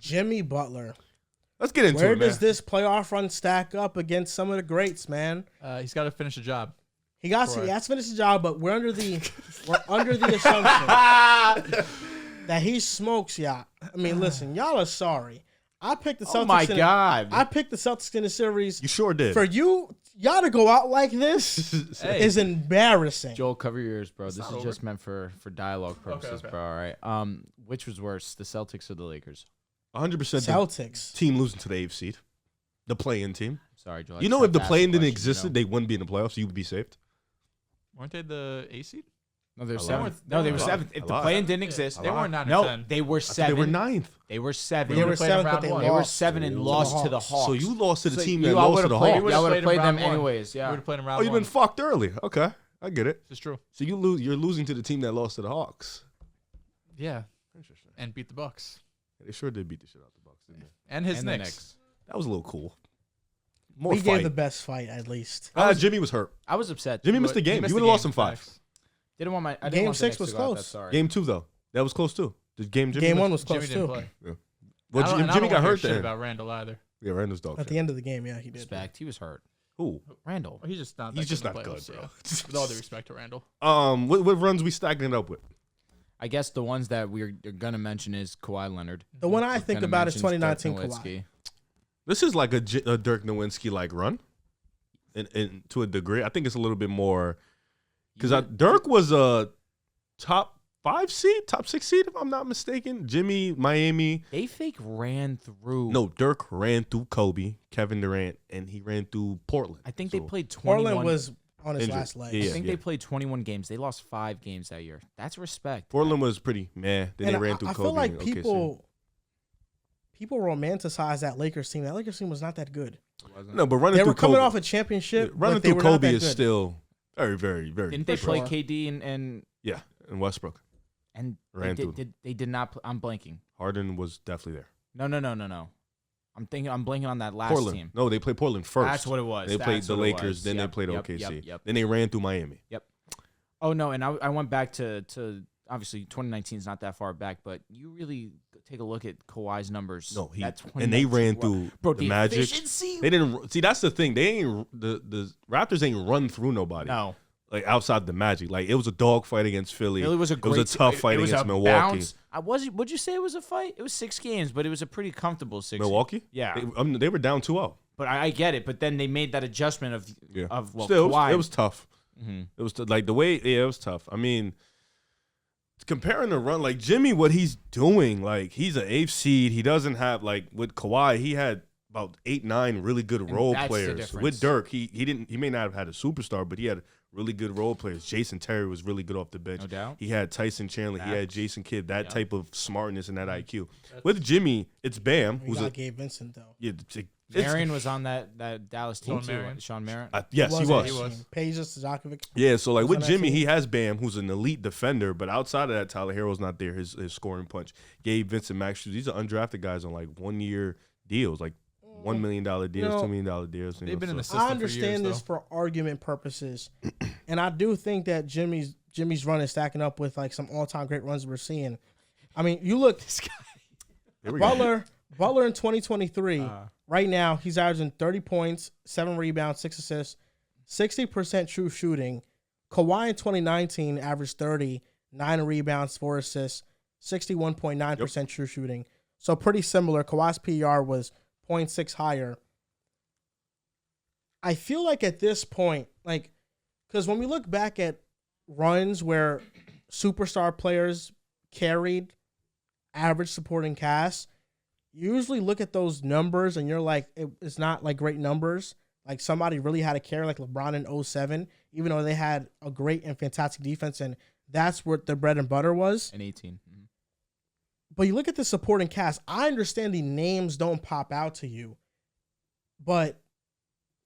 Jimmy Butler. Let's get into it, Where man. does this playoff run stack up against some of the greats, man? He's got to finish the job. He has to finish the job, but we're under the assumption that he smokes y'all. I mean, listen, y'all are sorry. I picked the Celtics. Oh my God! I picked the Celtics in the series. You sure did. For y'all to go out like this is embarrassing. Joel, cover your ears, bro. This is just meant for dialogue purposes, okay. bro. All right. Which was worse, the Celtics or the Lakers? 100% Celtics. team losing to the 8th seed. The play-in team. Sorry, Joel. You know, if the play-in didn't exist, they wouldn't be in the playoffs, so you would be saved. Weren't they the A seed? No, they were I seventh. lied. No, they were I lied. seventh. If I the lied. play-in didn't exist, They weren't 9 or no, 10. they were seven. They were 9th. They were seven. They were would've played them 7th, but round they one. They were lost. 7 and To the lost to the Hawks. Hawks. So you lost to the So team you that all lost to would've the played- Hawks. y'all would've would've played played them them round one. anyways. Yeah. We would have played in round Oh, you've one. been fucked early. Okay, I get it. This is true. So you're losing to the team that lost to the Hawks. Yeah. Interesting. And beat the Bucks. They sure did beat the shit out the Bucks, didn't they? And his And the Knicks. That was a little cool. More We fight. gave the best fight, at least. Jimmy was hurt. I was upset. Jimmy missed the game. He You missed would the have lost game, in 5. facts. Didn't want my. I didn't Game want the 6 Knicks was to go out that close. sorry. Game 2 though, that was close too. The game Jimmy Game was- 1 was close, Jimmy didn't too. play. Well, I don't- and I Jimmy don't got wanna hear hurt shit then. about Randall either. Yeah, Randall's dog. At shit. the end of the game, yeah, he did. Respect. He was hurt. Who? Randall. He's just not. He's that just good in not the good, playoffs, bro. yeah. With all due respect to Randall. What runs we stacking it up with? I guess the ones that we're gonna mention is Kawhi Leonard. The one I We're think gonna about is mention 2019 Dirk Kawhi. Nowitzki. This is like a Dirk Nowitzki like run, and to a degree, I think it's a little bit more because Dirk was a top 5 seed, top 6 seed, if I'm not mistaken. Jimmy, Miami. They fake ran through. No, Dirk ran through Kobe, Kevin Durant, and he ran through Portland. I think they So, played 21. Portland was on his Injured. last leg. I Yeah. think they played 21 games. They lost 5 games that year. That's respect. Portland was pretty meh. Then they And ran through I Kobe. feel like and OKC. people romanticize that Lakers team. That Lakers team was not that good. No, but running They through were coming Kobe, off a championship. running but they through were not Kobe that is good. still very, very, very. Didn't they For play sure. KD and Yeah, in Westbrook. they Ran through. did not. I'm blanking. Harden was definitely there. No. I'm blanking on that last Portland. team. No, they played Portland first. That's what it was. They played That's the what it Lakers, was. then they Yep, played yep, OKC. Yep. Then they ran through Miami. Oh no, and I went back to obviously 2019 is not that far back, but you really take a look at Kawhi's numbers. No, that and they 2019 ran wow. through Bro, the Magic. efficiency. They didn't see. That's the thing. They ain't the Raptors ain't run through nobody. No, Like outside the Magic. Like it was a dog fight against Philly. Philly was a great. It was a tough fight it was against a Milwaukee. bounce. Would you say it was a fight? It was 6 games, but it was a pretty comfortable 6. Milwaukee. Yeah. They were down 2-0. But I get it. But then they made that adjustment of Yeah. well, Still, Kawhi. it was tough. Mhm. It was like the way. Yeah, it was tough. I mean, comparing the run, like Jimmy, what he's doing, like he's an 8th seed. He doesn't have like with Kawhi. He had about 8, 9 really good role that's the players. difference. With Dirk, he didn't. He may not have had a superstar, but he had really good role players. Jason Terry was really good off the bench. No doubt. He had Tyson Chandler. He had Facts. Jason Kidd. That Yeah. type of smartness and that IQ. With Jimmy, it's Bam, We who's got a Gabe Vincent though. yeah. Marion was on that Dallas team Sean too. Marion. Sean Marion. Yes, he was. He was. Pages to Djokovic. Yeah, so like Was with on that Jimmy, team. he has Bam, who's an elite defender, but outside of that, Tyler Herro's not there. His scoring punch. Gabe Vincent, Max Strus, these are undrafted guys on like 1-year deals, like $1 million deals, No. $2 million deals. They've been in the so. system I understand for this years, for argument purposes, and I do think that Jimmy's run is stacking up with like some all-time great runs we're seeing. I mean, you look Here we go. Butler in 2023. Right now, he's averaging 30 points, 7 rebounds, 6 assists, 60% true shooting. Kawhi in 2019 averaged 30, 9 rebounds, 4 assists, 61.9% true shooting. So pretty similar. Kawhi's PR was 0.6 higher. I feel like at this point, like, because when we look back at runs where superstar players carried average supporting cast, you usually look at those numbers and you're like, it's not like great numbers. Like somebody really had to carry like LeBron in 07, even though they had a great and fantastic defense, and that's what their bread and butter was. In 18. But you look at the supporting cast, I understand the names don't pop out to you, but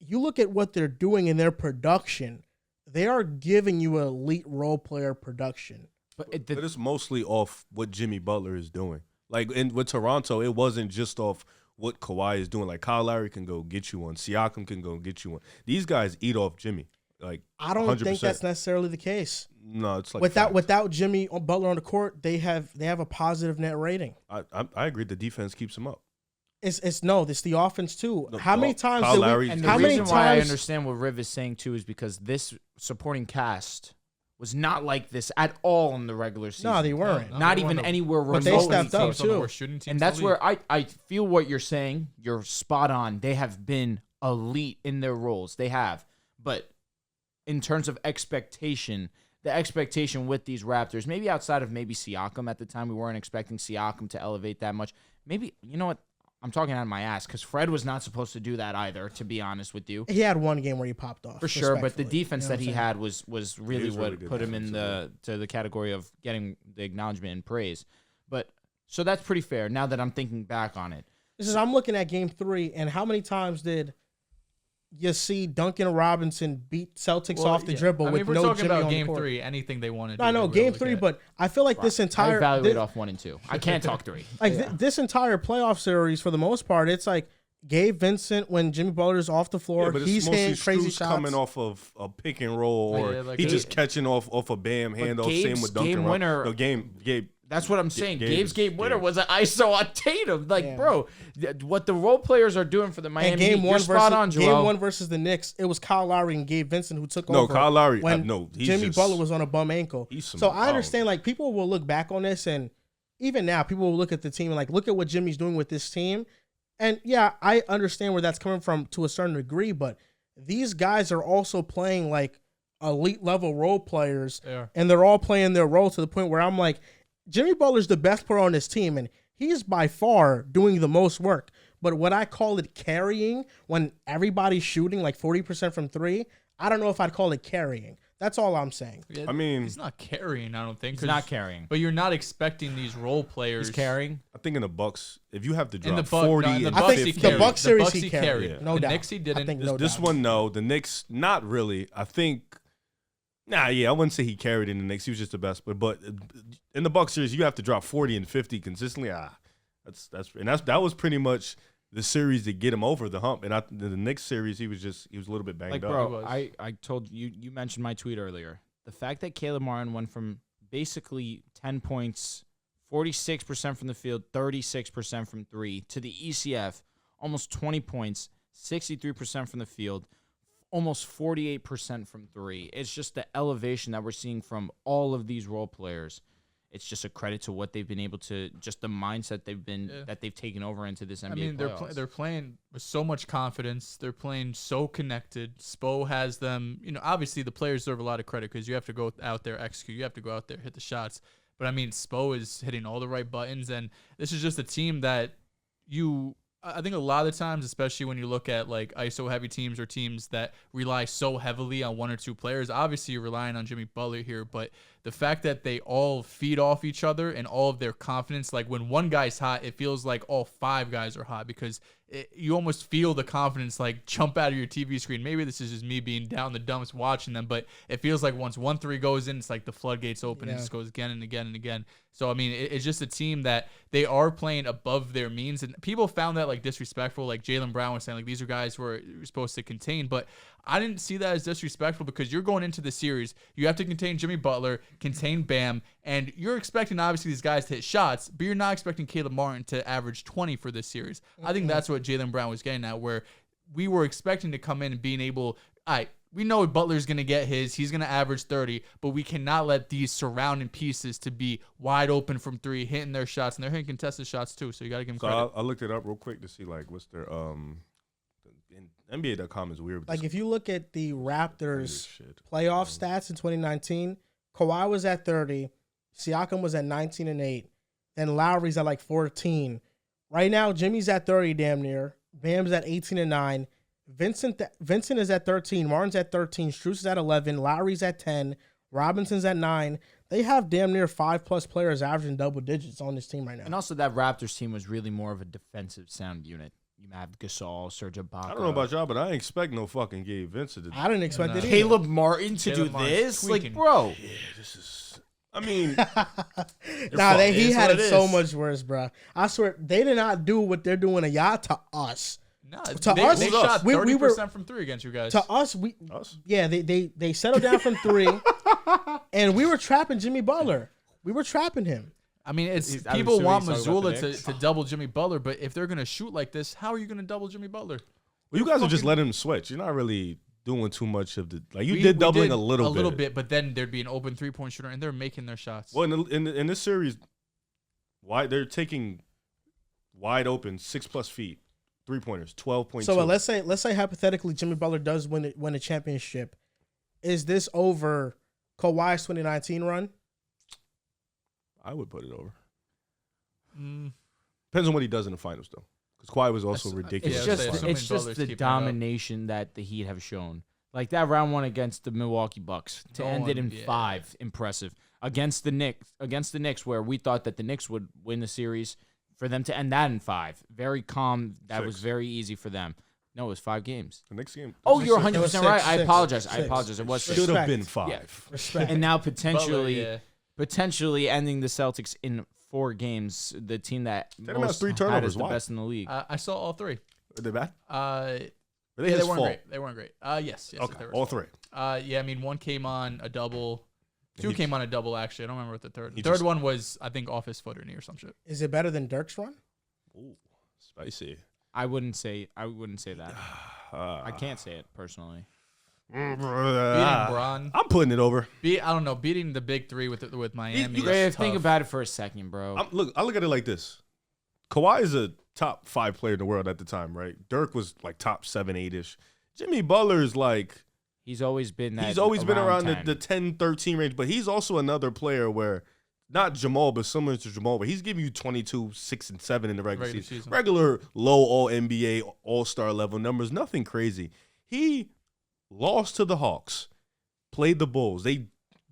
you look at what they're doing in their production, they are giving you elite role player production. But But it's mostly off what Jimmy Butler is doing. Like with Toronto, it wasn't just off what Kawhi is doing. Like Kyle Lowry can go get you one. Siakam can go get you one. These guys eat off Jimmy. like I don't 100%. think that's necessarily the case. No, it's like without Jimmy Butler on the court, they have a positive net rating. I agree. The defense keeps him up. It's the offense too. No, How many times Kyle did we? Lowry's And good. the How many reason why I times? understand what Riv is saying too is because this supporting cast was not like this at all in the regular season. No, they weren't. No, Not they even weren't. anywhere But remotely. they stepped up, close. Some of the too. worst shooting teams And in that's the where I feel what you're saying. You're spot on. They have been elite in their roles. They have. But in terms of expectation, the expectation with these Raptors, maybe outside of maybe Siakam at the time, we weren't expecting Siakam to elevate that much. Maybe, you know what? I'm talking out of my ass because Fred was not supposed to do that either, to be honest with you. He had one game where he popped off. For sure, but the respectfully. defense You know that he what had was really He was what really good put him in the category of getting the acknowledgement and praise. But so that's pretty fair now that I'm thinking back on it. This is I'm looking at game 3, and how many times did you see Duncan Robinson beat Celtics Well, off the yeah. dribble I mean, with if we're no talking Jimmy about on game the court? 3, anything they want to do. No, I know they will game look 3, at. but I feel like this I entire evaluate off 1 and 2. I can't talk 3. this entire playoff series for the most part, it's like Gabe Vincent when Jimmy Butler's off the floor, Yeah, but he's it's mostly hitting crazy Strus shots. coming off of a pick and roll, or Yeah, like he a- just catching off a Bam handoff. Same Gabe's with Duncan. game winner- No, Gabe. That's what I'm saying. Gabe Gabe's is- game winner Gabe. was an ISO on Tatum. Like, Yeah. bro, what the role players are doing for the Miami And game Heat, one you're spot versus on, game Joel. 1 versus the Knicks, it was Kyle Lowry and Gabe Vincent who took No, over. Kyle Lowry. When he's Jimmy just- Butler was on a bum ankle. he's some- So I I understand, like, people will look back on this, and even now, people will look at the team and, like, look at what Jimmy's doing with this team. And, yeah, I understand where that's coming from to a certain degree, but these guys are also playing, like, elite-level role players, They are. and they're all playing their role to the point where I'm like, Jimmy Butler's the best player on this team, and he's by far doing the most work. But what I call it carrying, when everybody's shooting like 40% from 3, I don't know if I'd call it carrying. That's all I'm saying. Yeah, I mean- he's not carrying. I don't think. He's 'cause- not carrying. But you're not expecting these role players. He's carrying. I think in the Bucks, if you have to In drop the 40 in the and I Bucks, think he 50, the carried. Bucks series Bucks he carried. Yeah. No the doubt. Knicks he didn't. I think this doubt. one, no. The Knicks, not really. I think, I wouldn't say he carried in the Knicks. He was just the best. But in the Bucks series, you have to drop 40 and 50 consistently. That was pretty much the series to get him over the hump. And the Knicks series, he was a little bit banged Like, up. bro, was. I told you, you mentioned my tweet earlier. The fact that Caleb Moran went from basically 10 points, 46% from the field, 36% from 3, to the ECF, almost 20 points, 63% from the field, almost 48% from 3. It's just the elevation that we're seeing from all of these role players. It's just a credit to what they've been able to, just the mindset that they've taken over into this NBA I mean, playoffs. they're playing with so much confidence. They're playing so connected. Spo has them. Obviously the players deserve a lot of credit because you have to go out there, execute. You have to go out there, hit the shots. But I mean, Spo is hitting all the right buttons, and this is just a team that I think a lot of the times, especially when you look at like ISO heavy teams or teams that rely so heavily on 1 or 2 players, obviously you're relying on Jimmy Butler here, but the fact that they all feed off each other and all of their confidence, like when one guy's hot, it feels like all 5 guys are hot because you almost feel the confidence like jump out of your TV screen. Maybe this is just me being down the dumps watching them, but it feels like once 1-3 goes in, it's like the floodgates open and it just goes again and again and again. So, I mean, it's just a team that they are playing above their means, and people found that like disrespectful. Like Jaylen Brown was saying, like these are guys who are supposed to contain, but I didn't see that as disrespectful because you're going into the series, you have to contain Jimmy Butler, contain Bam, and you're expecting obviously these guys to hit shots, but you're not expecting Caleb Martin to average 20 for this series. I think that's what Jaylen Brown was getting at, where we were expecting to come in and being able, we know Butler's going to get he's going to average 30, but we cannot let these surrounding pieces to be wide open from 3, hitting their shots, and they're hitting contested shots too, so you got to give them So credit. I looked it up real quick to see like what's their NBA.com is weird. with Like, this- if you look at the this Raptors shit. playoff stats in 2019, Kawhi was at 30, Siakam was at 19 and 8, then Lowry's at like 14. Right now, Jimmy's at 30 damn near, Bam's at 18 and 9, Vincent is at 13, Martin's at 13, Strus is at 11, Lowry's at 10, Robinson's at 9. They have damn near 5+ players averaging double digits on this team right now. And also that Raptors team was really more of a defensive sound unit. You have Gasol, Serge Ibaka. I don't know about y'all, but I ain't expect no fucking Gabe Vincent. I didn't expect No. it either. Caleb Martin to Caleb do Martin's this? tweaking. Like, bro. Yeah, this is. I mean, Nah, fault. he It is had what it it so is. much worse, bro. I swear, they did not do what they're doing to y'all to us. No, To they, us, they shot we 30% were- from 3 against you guys. To us, Us? yeah, they settled down from 3, and we were trapping Jimmy Butler. We were trapping him. I mean, it's I'm people assuming want he's talking about Missoula the Knicks. to double Jimmy Butler, but if they're gonna shoot like this, how are you gonna double Jimmy Butler? Well, you guys are just letting him switch. You're not really doing too much of the like. You We did doubling did a little bit. but then there'd be an open 3-point shooter, and they're making their shots. Well, in this series, why they're taking wide open 6+ feet 3-pointers 12.2. So let's say hypothetically Jimmy Butler does win a championship. Is this over Kawhi's 2019 run? I would put it over. Mm, Depends on what he does in the finals, though. Because Kawhi was also That's- ridiculous. It's Yeah, in the so just finals. it's assuming just Butler's the keeping it up. domination that the Heat have shown. Like that round 1 against the Milwaukee Bucks to No end it one- in 5, impressive. Against the Knicks, where we thought that the Knicks would win the series, for them to end that in 5, very calm. That was 6. very easy for them. No, it was 5 games. The next game. Oh, you're It was 100% right. I 6. apologize. I 6. apologize. It was Should 6. have been Respect. 5. Respect. And now Butler, potentially yeah. potentially ending the Celtics in 4 games, the team that Tatum has most 3 had turnovers. is the Why? best in the league. I saw all 3. Are they bad? Uh, Are they yeah, his they weren't fault? great. They weren't great. Yes. Okay, they were all his fault. 3. Yeah, I mean, one came on a double. 2 He- came on a double, actually. I don't remember what the third. He The third just- one was, I think, off his foot or knee or some shit. Is it better than Dirk's run? Ooh, spicy. I wouldn't say that. I can't say it personally. Beating Bron. I'm putting it over. I don't know. Beating the big 3 with Miami. you is Ray, tough. think about it for a second, bro. I look at it like this. Kawhi is a top 5 player in the world at the time, right? Dirk was like top 7, 8-ish. Jimmy Butler is like, He's always been that. he's always been around 10. the 10, 13 range, but he's also another player where, not Jamal, but similar to Jamal, but he's giving you 22, 6, and 7 in the regular season. Regular low all-NBA, all-star level numbers, nothing crazy. He lost to the Hawks, played the Bulls. They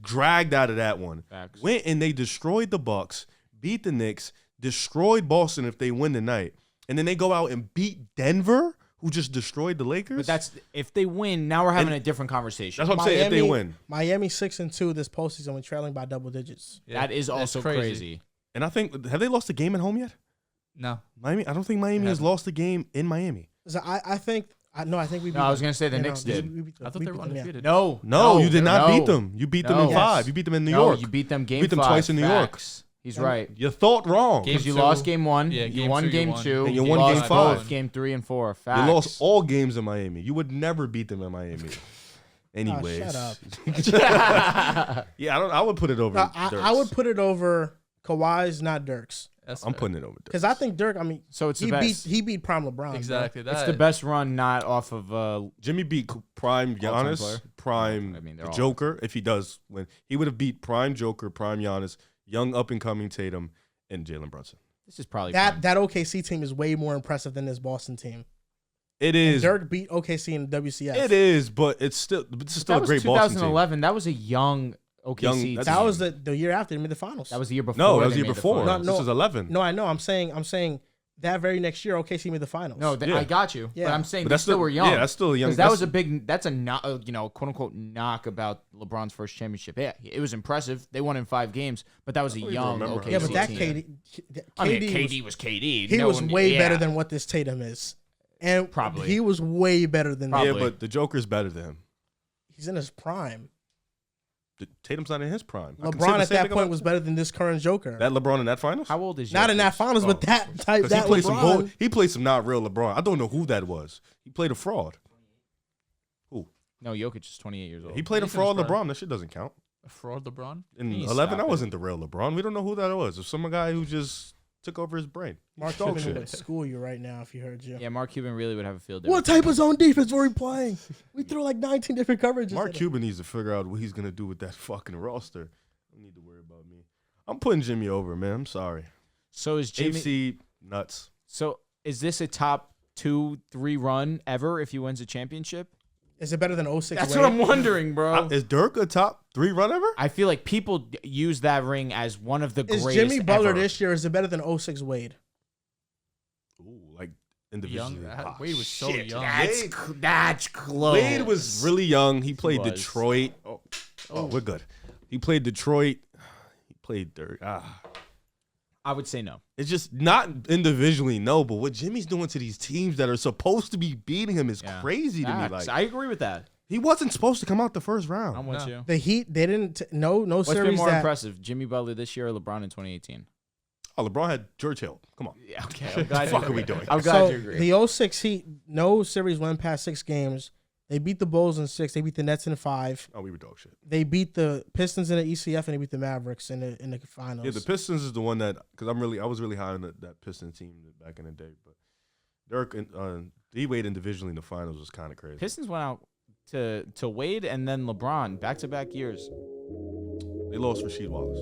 dragged out of that one. Facts. Went and they destroyed the Bucks, beat the Knicks, destroyed Boston if they win tonight, and then they go out and beat Denver, who just destroyed the Lakers. But that's if they win. Now we're having a different conversation. That's what I'm saying. If they win, Miami 6-2 this postseason when trailing by double digits. Yeah, that is that's also crazy. and I think, have they lost a game at home yet? No. Miami. I don't think Miami has haven't. lost a game in Miami. So I think we beat No, I was them. gonna say the Yeah, Knicks we did. beat them. I thought We they were beat them, yeah. undefeated. No, you did not no. beat them. You beat them No. in 5. Yes. You beat them in New No, York. you beat them game beat them 5. twice in New York. Facts. He's right. You thought wrong. Game Because you 2. lost game 1. Yeah, you game won 2 you game won. 2. And you You won lost game both. 5. Game 3 and 4. You Facts. lost all games in Miami. You would never beat them in Miami. Anyways. shut up. Yeah, I would put it over. No, I would put it over Kawhi's, not Dirk's. That's I'm fair. putting it over. Because I think Dirk, I mean, So it's the he best. beat prime LeBron. bro. Exactly. It's the best run, not off of. Jimmy beat prime All-time Giannis, player. prime I mean, they're all- Joker. If he does win, he would have beat prime Joker, prime Giannis, young up and coming Tatum, and Jalen Brunson. This is probably That OKC team is way more impressive than this Boston team. It And is. Dirk beat OKC in the WCF. It is, but it's still a that was great Boston team. 2011. That was a young OKC. Young- team. that's- That was the year after they made the finals. That was the year before. No, that was they the year made before. finals. No, This is 11. No, I know. I'm saying that very next year OKC made the finals. No, Yeah. I got you. Yeah. But I'm saying But they that's still still were young. Yeah, that's still a young. Because that was a big, that's a not, quote unquote knock about LeBron's first championship. Yeah, it was impressive. They won in 5 games, but that was a don't even young remember. OKC yeah, but that team. KD, I mean, KD KD was KD. he No was one- way yeah. better than what this Tatum is, and Probably. he was way better than Probably. Yeah, that. but the Joker's better than him. He's in his prime. Tatum's not in his prime. I can say LeBron the at same that thing point about was better than this current Joker. that LeBron in that finals. How old is Not in that Jokic? finals, but that type 'Cause he that played some LeBron. bull. He played some not real LeBron. I don't know who that was. He played a fraud. No, Jokic is 28 years old. He played a He's in his fraud prime. LeBron. That shit doesn't count. A fraud LeBron? In Please 11, stop that it. wasn't the real LeBron. We don't know who that was. It was some guy who just took over his brain. Mark Talk Cuban shit. would school you right now if you heard you. Yeah, Mark Cuban really would have a field day. What type of zone defense were we playing? We threw like 19 different coverages. Mark at him. Cuban needs to figure out what he's gonna do with that fucking roster. Don't need to worry about me. I'm putting Jimmy over, man. I'm sorry. So is Jimmy? AFC nuts. So is this a top 2-3 run ever if he wins a championship? Is it better than 06? That's Wade? what I'm wondering, bro. Is Dirk a top 3 run ever? I feel like people use that ring as one of the Is greatest Jimmy Butler ever. this year? Is it better than 06 Wade? Ooh, like individually. Young. Wade was so shit. young. That's close. Wade was really young. He played was. Detroit. Oh, we're good. He played Detroit. He played Dirk. I would say no. It's just not individually, no. But what Jimmy's doing to these teams that are supposed to be beating him is crazy to me. Like, I agree with that. he wasn't supposed to come out the first round. I'm with you. The Heat, they didn't. No What's series been more that. impressive, Jimmy Butler this year or LeBron in 2018? Oh, LeBron had George Hill. Come on. Yeah, okay. What the fuck are we doing? I'm glad So you agree. the 06 Heat, no series went past 6 games. They beat the Bulls in 6. They beat the Nets in 5. Oh, we were dog shit. They beat the Pistons in the ECF, and they beat the Mavericks in the finals. Yeah, the Pistons is the one that because I was really high on that Pistons team back in the day, but Dirk and D-Wade individually in the finals was kind of crazy. Pistons went out to Wade and then LeBron back-to-back years. They lost Rasheed Wallace.